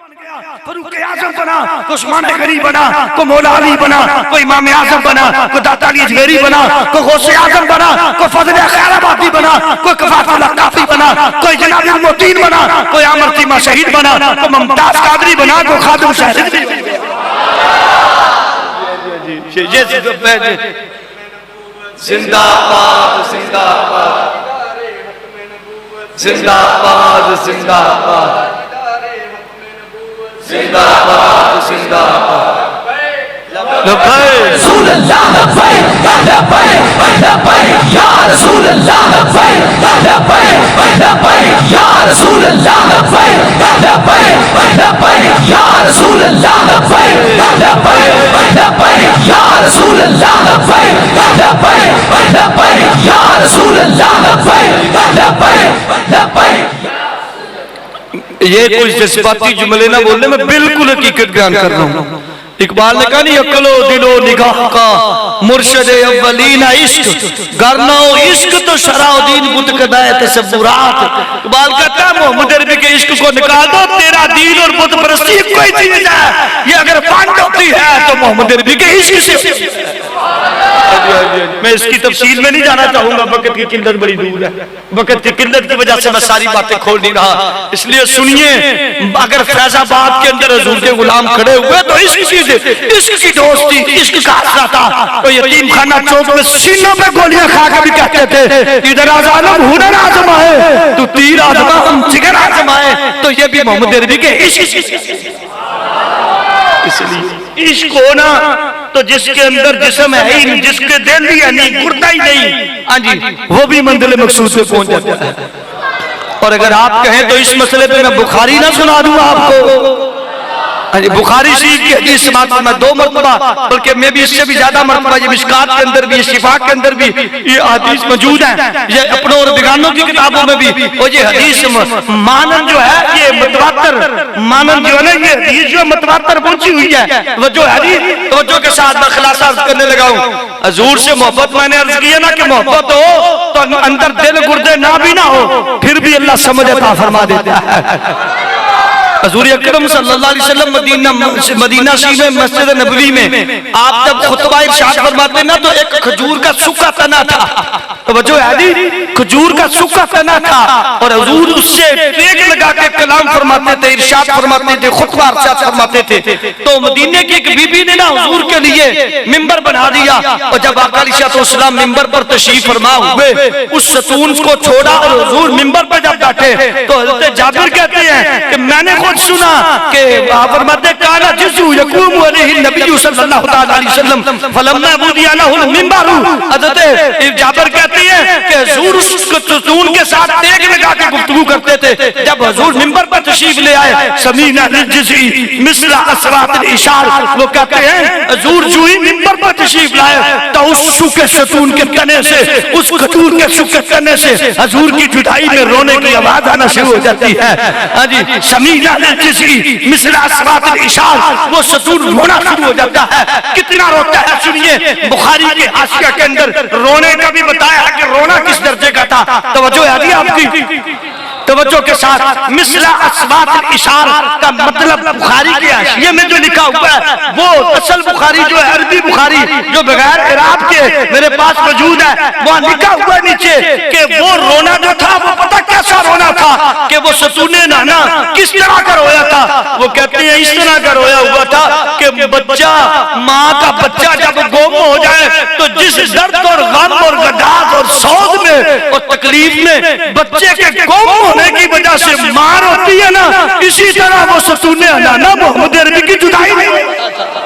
فاروق اعظم بنا، کوئی عثمان غنی بنا، کوئی مولا علی بنا، کوئی امام اعظم بنا، کوئی داتا علی اجمیری بنا، کوئی غوث اعظم بنا، کوئی فضل خیر آبادی بنا، کوئی کفایت اللہ کافی بنا، کوئی جناب المتین بنا، کوئی عامر تیمہ شہید بنا، کوئی ممتاز قادری بنا، کوئی خادم شہید بنا۔ زندہ باد زندہ باد زندہ باد زندہ باد زندہ باد زندہ باد رسول اللہ لبیک لبیک لبیک یا رسول اللہ لبیک لبیک لبیک یا رسول اللہ لبیک لبیک لبیک یا رسول اللہ لبیک لبیک لبیک یا رسول اللہ لبیک لبیک لبیک یا رسول اللہ لبیک لبیک لبیک۔ یہ کچھ جذباتی جملے نہ بولنے میں بالکل حقیقت بیان کر رہا ہوں۔ اقبال نے کہا نہیں عقل و دل و نگاہ کا مرشد اولین عشق، گرنا و عشق تو شرع و دین بت قدائے تصورات۔ اقبال کہتا ہے محمد عربی کے عشق کو نکال دو، تیرا دین اور بت پرستی کوئی چیز ہے، یہ اگر پانڈ ہوتی ہے تو محمد عربی کے عشق سے۔ میں اس کی تفصیل میں نہیں جانا چاہوں گا، وقت کی قلت بڑی دور ہے، وقت کی قلت کی وجہ سے میں ساری باتیں کھول نہیں رہا، اس لیے سنیے۔ اگر فیض آباد کے اندر حضور کے غلام کھڑے ہوئے تو عشق کی دوستی، عشق کا حصہ تھا۔ تو یتیم خانہ چوک میں سینوں پہ گولیاں کھا کے بھی کہتے تھے ادھر آزادم ہنر آزمائے تو تیر آزما ہم جگر آزمائے، تو یہ بھی محمد عربی کے عشق۔ اس لیے عشق ہونا تو جس کے اندر جسم ہے ہی نہیں، جس کے دل ہی ہے نہیں، گردہ ہی نہیں، ہاں جی وہ بھی منزل مقصود سے پہنچ جاتا ہے۔ اور اگر آپ کہیں تو اس مسئلے پہ میں بخاری نہ سنا دوں آپ کو، بخاری شریف کی حدیث سماعت میں 2 مرتبہ، بلکہ میں بھی اس سے بھی زیادہ مرتبہ، یہ مشکات کے اندر بھی، شفا کے اندر بھی یہ حدیث موجود ہیں، یہ اپنوں اور بیگانوں کی کتابوں میں بھی، اور یہ حدیث مانند جو ہے یہ متواتر مانند جو ہے نا، یہ حدیث جو متواتر پہنچی ہوئی ہے۔ توجہ حدیث توجہ کے ساتھ میں خلاصہ عرض کرنے لگا ہوں۔ حضور سے محبت میں نے عرض کیا نا کہ محبت ہو تو اندر دل گردے نہ بھی نہ ہو، پھر بھی اللہ سمجھ عطا فرما دیتا ہے۔ حضور اکرم صلی اللہ علیہ وسلم مدینہ شریف میں مسجد نبوی میں آپ جب خطبہ ارشاد فرماتے نا تو ایک کھجور کا سوکھا تنا تھا، توجہ ہے جی، کھجور کا سوکھا تنا تھا، اور حضور اس سے ٹیک لگا کے کلام فرماتے تھے، ارشاد فرماتے تھے، خطبہ ارشاد فرماتے تھے۔ تو مدینے کی ایک بی بی نے نا حضور کے لیے ممبر بنا دیا، اور جب آقا علیہ السلام ممبر پر تشریف فرما ہوئے، اس ستون کو چھوڑا اور حضور ممبر پر جب بیٹھے تو حضرت جابر کہتے ہیں کہ میں نے سنا کہ فرماتے کانا جزو یقوم علیہ النبی صلی اللہ علیہ وسلم فلما بودیا لہ المنبر۔ حضرت جابر کہتے ہیں کہ حضور اس ستون کے ساتھ ٹیک لگا کے گفتگو کرتے تھے، جب حضور منبر پر تشریف لے آئے سمینا للجزئی مثل اصوات الاشار، وہ کہتے ہیں حضور جو ہی منبر پر تشریف لائے تو اس سوکھے ستون کے تنے سے، اس کھجور کے سوکھے تنے سے حضور کی جدائی میں رونے کی آواز آنا شروع ہو جاتی ہے۔ ہاں جی، سمینا للجزئی مثل اصوات الاشار، وہ ستون رونا شروع ہو جاتا ہے۔ کتنا روتا ہے سنیے، بخاری کے حاشیہ کے اندر رونے کا بھی بتایا ہے کہ رونا کس درجے کا تھا۔ توجہ ہے جی آپ کی، توجہ کے ساتھ مثل اصوات الاشار کا مطلب بخاری کے حاشیے میں جو لکھا ہوا ہے وہ اصل بخاری جو ہے عربی بخاری جو بغیر اعراب کے میرے پاس موجود ہے، وہاں لکھا ہوا نیچے کہ وہ رونا جو تھا وہ پتہ کیسا رونا تھا کہ وہ ستون نانا کس طرح کا رویا تھا۔ وہ کہتے ہیں اس طرح کا رویا ہوا تھا کہ بچہ، ماں کا بچہ جب گم ہو جائے تو جس درد اور غم اور گداز اور سوز میں اور تکلیف میں بچے کے گم ہونے کی وجہ سے مار ہوتی ہے نا، اسی طرح وہ ستون نانا محمد عربی کی جدائی نہیں۔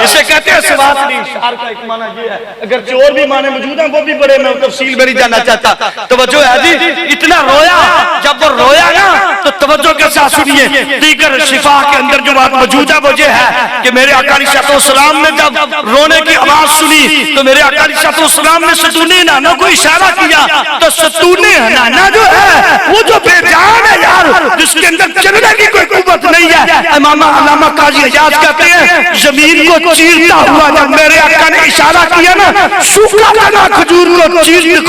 اسے کہتے ہیں سوات الاشار کا ایک معنی یہ ہے، اگر اور بھی معنی موجود ہیں وہ بھی بڑے، میں تفصیل میں نہیں جانا چاہتا۔ توجہ ہے جی، اتنا رویا، جب وہ رویا نا تو توجہ کے ساتھ سنیے، دیگر شفا کے اندر جو بات موجود ہے وہ یہ ہے کہ میرے آقا علیہ السلام نے جب رونے کی آواز سنی تو میرے آقا علیہ السلام نے ستون نانا کو اشارہ کیا، تو ستون نانا جو ہے وہ جو بے جان ہے یار، جس کے اندر چلنے کی کوئی قوت نہیں ہے۔ امام علامہ قاضی حجاز کہتے ہیں زمین کو چیرتا ہوا جب میرے آقا نے اشارہ کیا نا، سوکھا تنا کھجور کو چیرتا،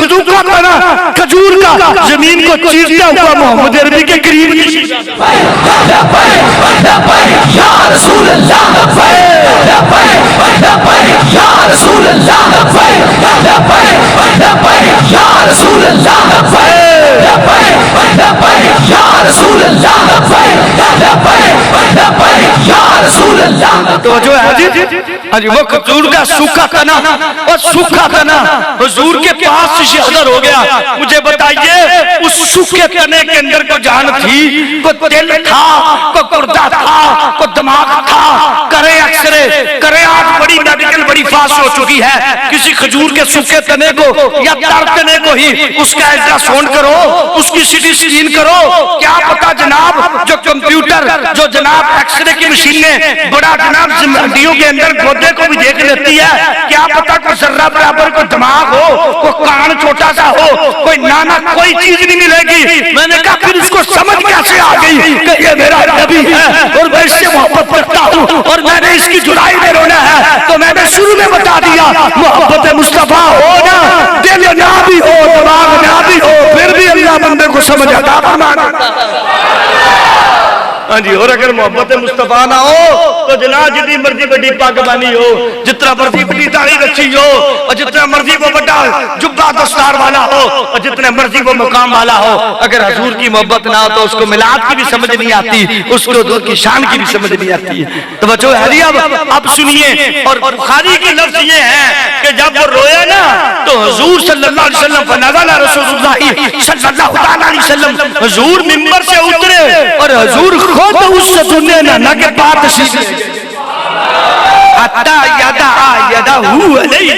کھجور کا زمین کو چیرتا ہوا محمد عربی کے قریب اللہ لبیک لبیک لبیک یا رسول اللہ لبیک لبیک لبیک یا رسول اللہ لبیک لبیک لبیک یا رسول اللہ لبیک لبیک لبیک یا رسول اللہ. توجہ ہے جی وہ کھجور کا سوکھا تنا اور سوکھا تنا حضور کے پاس سے حضر ہو گیا. مجھے بتائیے اس سوکھے تنے کے اندر کو جان تھی, کو دل تھا, کو گردہ تھا, کو دماغ تھا, کرے ایکسرے کرے. آج بڑی میڈیکل بڑی فاسٹ ہو چکی ہے, کسی کھجور کے سوکھے تنے کو یا تر تنے کو ہی اس کا الٹرا ساؤنڈ کرو, اس کی سی ٹی اسکین کرو, کیا پتا جناب جو کمپیوٹر جو جناب ایکسرے کی مشینیں بڑا جناب ہڈیوں کے اندر گودے کو بھی دیکھ لیتی ہے, کیا پتا کوئی ذرہ برابر کوئی دماغ ہو, کوئی کان چھوٹا سا ہو, کوئی نانا کوئی چیز نہیں ملے گی. میں نے کہا پھر اس کو سمجھ کیسے آ گئی کہ یہ میرا نبی ہے اور میں اس سے محبت کرتا ہوں اور میں نے اس کی جدائی میں رونا ہے. تو میں نے شروع میں بتا دیا محبت مصطفیٰ ہو نا, دل نہ بھی ہو دماغ نہ بھی ہو, پھر بھی اللہ بندے کو سمجھ عطا فرماتا. ہاں جی, اور اگر محبت مصطفیٰ نہ ہو تو جناب جتنی مرضی بڑی پاک بانی ہو, جتنا مرضی بڑی داڑھی رکھی ہو, اور جتنا مرضی وہ بڑا جبہ دستار والا ہو, اور جتنے مرضی وہ مقام والا ہو, اگر حضور کی محبت نہ ہو تو اس کو میلاد کی بھی سمجھ نہیں آتی, اس کو حضور کی شان کی بھی سمجھ نہیں آتی. تو بچو ہے اب سنیے. اور بخاری کی لفظ یہ ہے کہ جب وہ رویا نا تو حضور صلی اللہ علیہ وسلم فنزل رسول اللہ صلی اللہ علیہ وسلم, حضور منبر سے اترے اور حضور خود اس سے سننے نہ کہ بات تشریف حتی یدہو علیہ,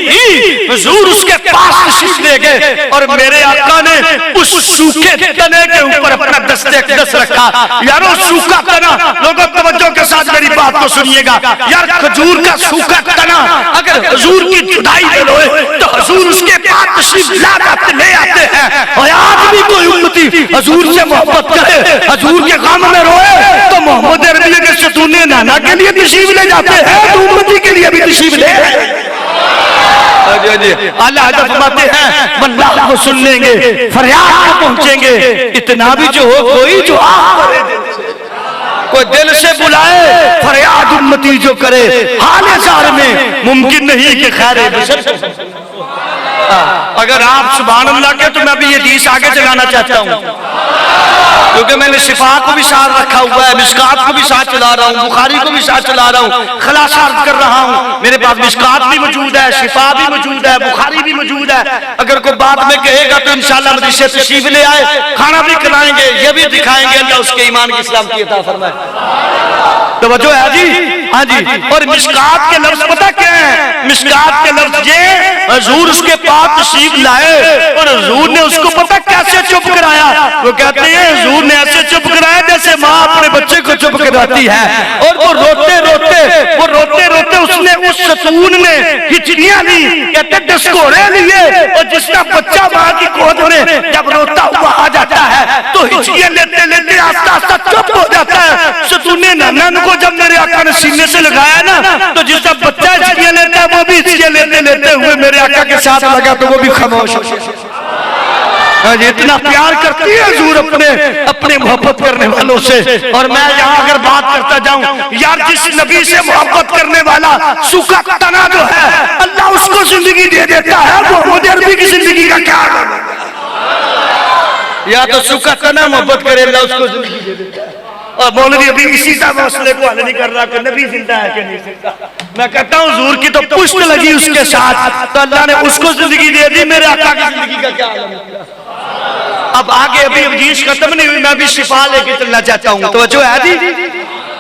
حضور اس کے پاس تشریف لے گئے اور میرے آقا نے اس سوکھے تنے کے اوپر اپنا دست اقدس رکھا. یارو سوکھا تنا, لوگوں توجہ کے ساتھ میری بات کو سنیے گا یار, کھجور کا سوکھا تنا اگر حضور کی جدائی میں روئے تو حضور اس کے پاس تشریف لے آتے ہیں. اور آج بھی کوئی امتی حضور سے محبت کرے, حضور کے غم میں روئے تو محمد عربی کے ستون نانا کے لیے تشریف لے جاتے ہیں, تو امتی کے لیے بھی تشریف لے. اللہ حضرت فرماتے ہیں واللہ کو سن لیں گے, فریاد کو پہنچیں گے, اتنا بھی جو ہو کوئی جو کوئی دل سے بلائے فریاد امتی جو کرے حال زار میں, ممکن نہیں کہ خیر بشر. اگر آپ سبحان اللہ کے تو میں بھی یہ حدیث آگے چلانا چاہتا ہوں, کیونکہ میں نے شفا کو بھی ساتھ رکھا ہوا ہے, مشکات کو بھی ساتھ چلا رہا ہوں, بخاری کو بھی ساتھ چلا رہا ہوں, خلاصہ عرض کر رہا ہوں. میرے پاس مشکات بھی موجود ہے, شفا بھی موجود ہے, بخاری بھی موجود ہے. اگر کوئی بات میں کہے گا تو انشاءاللہ مجھ سے تشریف لے آئے, کھانا بھی کھلائیں گے, یہ بھی دکھائیں گے, اللہ اس کے ایمان کی اسلام کی عطا فرمائے. توجہ ہے جی, ہاں جی. اور مشکات کے لفظ پتہ کیا ہے؟ مشکات کے لفظ یہ حضور اس کے پاس تشریف لائے اور حضور نے اس کو پتہ کیسے چپ کرایا. وہ کہتے ہیں حضور نے ایسے چپ کرایا جیسے ماں اپنے بچے کو چپ کراتی ہے, اور وہ روتے روتے اس نے اس ستون میں ہچکیاں لی, کہتے ڈسکورے لیے, اور جس کا بچہ ماں کی گود میں جب روتا ہوا آ جاتا ہے تو ہچکیاں لیتے لیتے آہستہ آہستہ چپ ہو جاتا ہے. ستون ننن کو جب میرے آقا نے سینے سے لگایا نا تو جس کا بچہ ہچکیاں لیتا ہے وہ بھی ہچکیاں لیتے ہوئے میرے آقا کے ساتھ لگا تو وہ بھی خاموش ہو. اتنا پیار کرتی ہے حضور اپنے محبت کرنے والوں سے. اور میں یہاں اگر بات کرتا جاؤں یار, جس نبی سے محبت کرنے والا سوکھا تنا جو ہے اللہ اس کو زندگی دے دیتا ہے, محمد عربی کی زندگی کا کیا ہے؟ یا تو سوکھا تنا محبت کرے اللہ اس کو زندگی دے دیتا ہے. اور مولوی ابھی اسی طرح مسئلے کو حل نہیں کر رہا کہ نبی زندہ ہے کہ نہیں زندہ. میں کہتا ہوں حضور کی تو پشت لگی اس کے ساتھ تو اللہ نے اس کو زندگی دے دی, میرے آقا کی زندگی کا کیا ہے؟ اب آگے ابھی حدیث ختم نہیں ہوئی, میں بھی شفا لے کے چلنا چاہتا ہوں. تو جو ہے جی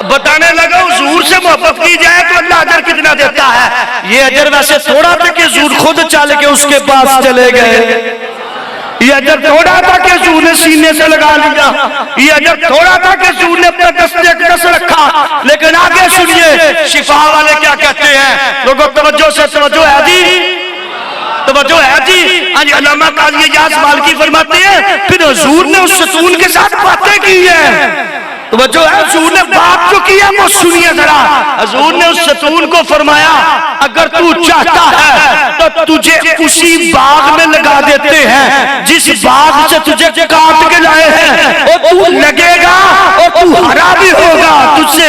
بتانے لگا حضور سے محبت کی جائے تو اللہ اجر کتنا دیتا ہے. یہ اجر ویسے تھوڑا تھا کہ حضور خود چل کے اس کے پاس چلے گئے, یہ اجر تھوڑا تھا کہ حضور نے سینے سے لگا لیا, یہ اجر تھوڑا تھا کہ حضور نے اپنا دست اقدس رکھا. لیکن آگے سنیے شفا والے کیا کہتے ہیں. لوگوں توجہ سے توجہ ہے جی, توجہ ہے جی. علامہ قاضی اعجاز مالکی فرماتے ہیں پھر حضور نے اس ستون کے ساتھ باتیں کی ہیں. توجہ ہے, حضور نے بات جو کیا وہ سنیے ذرا. حضور نے اس ستون کو فرمایا اگر تو چاہتا ہے تو تجھے اسی باغ میں لگا دیتے ہیں جس باغ سے تجھے کاٹ کے لائے ہیں, اور تو لگے گا اور تو ہرا بھی ہوگا, تجھ سے